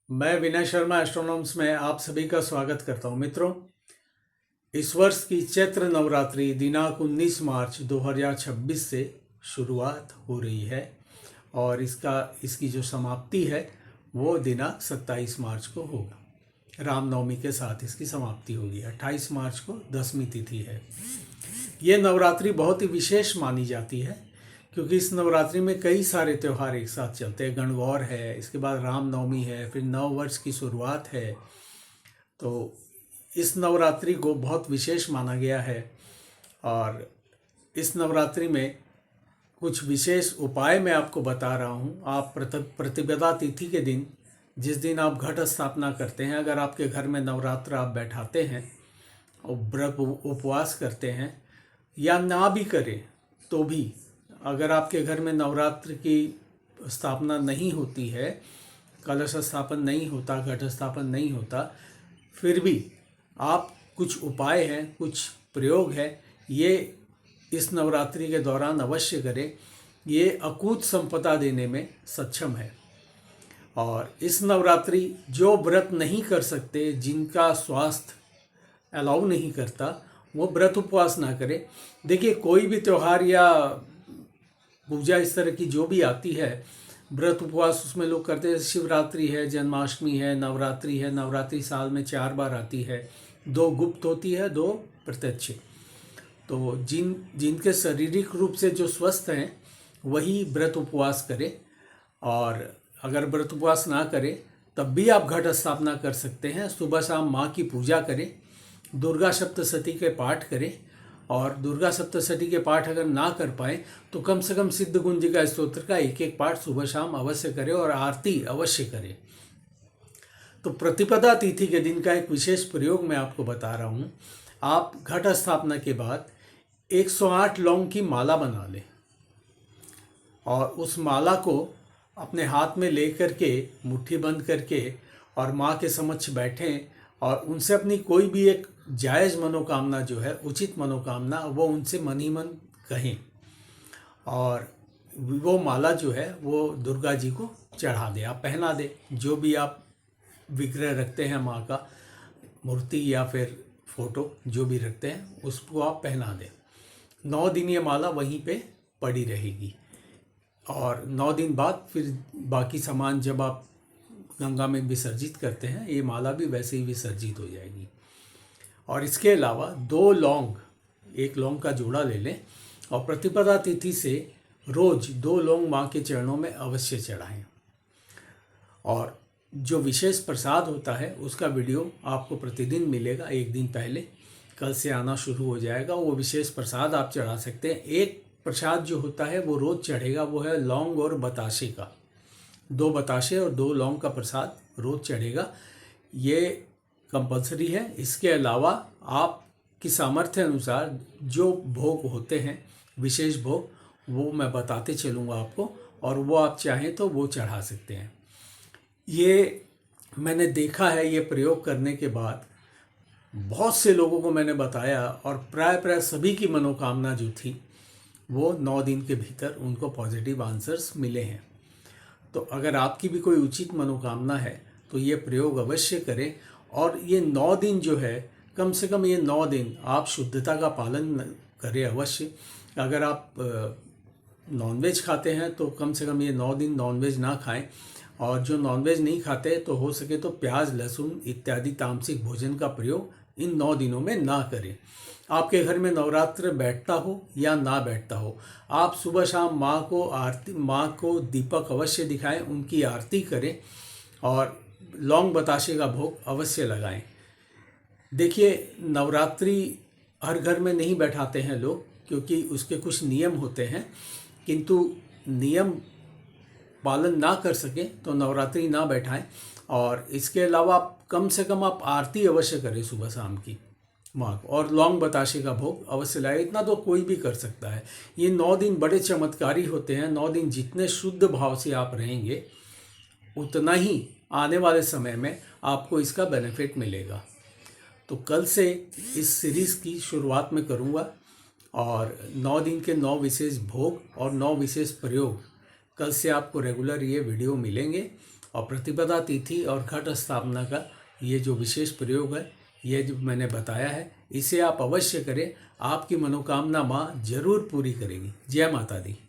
मैं विनय शर्मा एस्ट्रोनॉम्स में आप सभी का स्वागत करता हूं। मित्रों, इस वर्ष की चैत्र नवरात्रि दिनांक 19 मार्च 2026 से शुरुआत हो रही है और इसकी जो समाप्ति है वो दिनांक 27 मार्च को होगा। रामनवमी के साथ इसकी समाप्ति होगी। 28 मार्च को 10वीं तिथि है। ये नवरात्रि बहुत ही विशेष मानी जाती है क्योंकि इस नवरात्रि में कई सारे त्यौहार एक साथ चलते हैं। गणगौर है, इसके बाद रामनवमी है, फिर नव वर्ष की शुरुआत है। तो इस नवरात्रि को बहुत विशेष माना गया है और इस नवरात्रि में कुछ विशेष उपाय मैं आपको बता रहा हूँ। आप प्रतिपदा तिथि के दिन, जिस दिन आप घट स्थापना करते हैं, अगर आपके घर में नवरात्र आप बैठाते हैं और व्रत उपवास करते हैं या ना भी करें तो भी, अगर आपके घर में नवरात्र की स्थापना नहीं होती है, कलश स्थापन नहीं होता, घट स्थापन नहीं होता, फिर भी आप कुछ उपाय हैं, कुछ प्रयोग है, ये इस नवरात्रि के दौरान अवश्य करें। ये अकूत संपदा देने में सक्षम है। और इस नवरात्रि जो व्रत नहीं कर सकते, जिनका स्वास्थ्य अलाउ नहीं करता, वो व्रत उपवास ना करें। देखिए, कोई भी त्यौहार या पूजा इस तरह की जो भी आती है, व्रत उपवास उसमें लोग करते हैं। शिवरात्रि है, जन्माष्टमी है, नवरात्रि है। नवरात्रि साल में 4 बार आती है, 2 गुप्त होती है, 2 प्रत्यक्ष। तो जिनके शारीरिक रूप से जो स्वस्थ हैं वही व्रत उपवास करें। और अगर व्रत उपवास ना करें तब भी आप घट स्थापना कर सकते हैं। सुबह शाम माँ की पूजा करें, दुर्गा सप्तशती के पाठ करें। और दुर्गा सप्तशती के पाठ अगर ना कर पाए तो कम से कम सिद्ध गुंजिका स्तोत्र का एक पाठ सुबह शाम अवश्य करें और आरती अवश्य करें। तो प्रतिपदा तिथि के दिन का एक विशेष प्रयोग मैं आपको बता रहा हूँ। आप घट स्थापना के बाद 108 लौंग की माला बना लें और उस माला को अपने हाथ में लेकर के मुट्ठी बंद करके और माँ के समक्ष बैठें और उनसे अपनी कोई भी एक जायज़ मनोकामना जो है, उचित मनोकामना, वो उनसे मन ही मन कहें और वो माला जो है वो दुर्गा जी को चढ़ा दें, आप पहना दें। जो भी आप विग्रह रखते हैं, माँ का मूर्ति या फिर फोटो जो भी रखते हैं, उसको आप पहना दें। 9 दिन ये माला वहीं पे पड़ी रहेगी और 9 दिन बाद फिर बाकी सामान जब आप गंगा में विसर्जित करते हैं, ये माला भी वैसे ही विसर्जित हो जाएगी। और इसके अलावा 2 लौंग, 1 लौंग का जोड़ा ले लें और प्रतिपदा तिथि से रोज 2 लौंग माँ के चरणों में अवश्य चढ़ाएं। और जो विशेष प्रसाद होता है उसका वीडियो आपको प्रतिदिन मिलेगा। 1 दिन पहले, कल से आना शुरू हो जाएगा। वो विशेष प्रसाद आप चढ़ा सकते हैं। एक प्रसाद जो होता है वो रोज चढ़ेगा, वो है लौंग और बताशे का। 2 बताशे और 2 लौंग का प्रसाद रोज चढ़ेगा, ये कंपलसरी है। इसके अलावा आपकी सामर्थ्य अनुसार जो भोग होते हैं, विशेष भोग, वो मैं बताते चलूँगा आपको और वो आप चाहें तो वो चढ़ा सकते हैं। ये मैंने देखा है, ये प्रयोग करने के बाद बहुत से लोगों को मैंने बताया और प्राय सभी की मनोकामना जो थी वो 9 दिन के भीतर उनको पॉजिटिव आंसर्स मिले हैं। तो अगर आपकी भी कोई उचित मनोकामना है तो ये प्रयोग अवश्य करें। और ये 9 दिन जो है, कम से कम ये 9 दिन आप शुद्धता का पालन करें अवश्य। अगर आप नॉनवेज खाते हैं तो कम से कम ये 9 दिन नॉनवेज ना खाएं। और जो नॉनवेज नहीं खाते तो हो सके तो प्याज, लहसुन इत्यादि तामसिक भोजन का प्रयोग इन 9 दिनों में ना करें। आपके घर में नवरात्र बैठता हो या ना बैठता हो, आप सुबह शाम माँ को दीपक अवश्य दिखाएं, उनकी आरती करें और लौंग बताशे का भोग अवश्य लगाएं। देखिए, नवरात्रि हर घर में नहीं बैठाते हैं लोग क्योंकि उसके कुछ नियम होते हैं, किंतु नियम पालन ना कर सकें तो नवरात्रि ना बैठाएं। और इसके अलावा कम से कम आप आरती अवश्य करें सुबह शाम की माँ को, और लौंग बताशे का भोग अवश्य लाए। इतना तो कोई भी कर सकता है। ये 9 दिन बड़े चमत्कारी होते हैं। 9 दिन जितने शुद्ध भाव से आप रहेंगे उतना ही आने वाले समय में आपको इसका बेनिफिट मिलेगा। तो कल से इस सीरीज़ की शुरुआत में करूँगा और 9 दिन के 9 विशेष भोग और 9 विशेष प्रयोग, कल से आपको रेगुलर ये वीडियो मिलेंगे और प्रतिपदा तिथि और घट स्थापना का ये जो विशेष प्रयोग है, ये जो मैंने बताया है, इसे आप अवश्य करें। आपकी मनोकामना माँ जरूर पूरी करेगी। जय माता दी।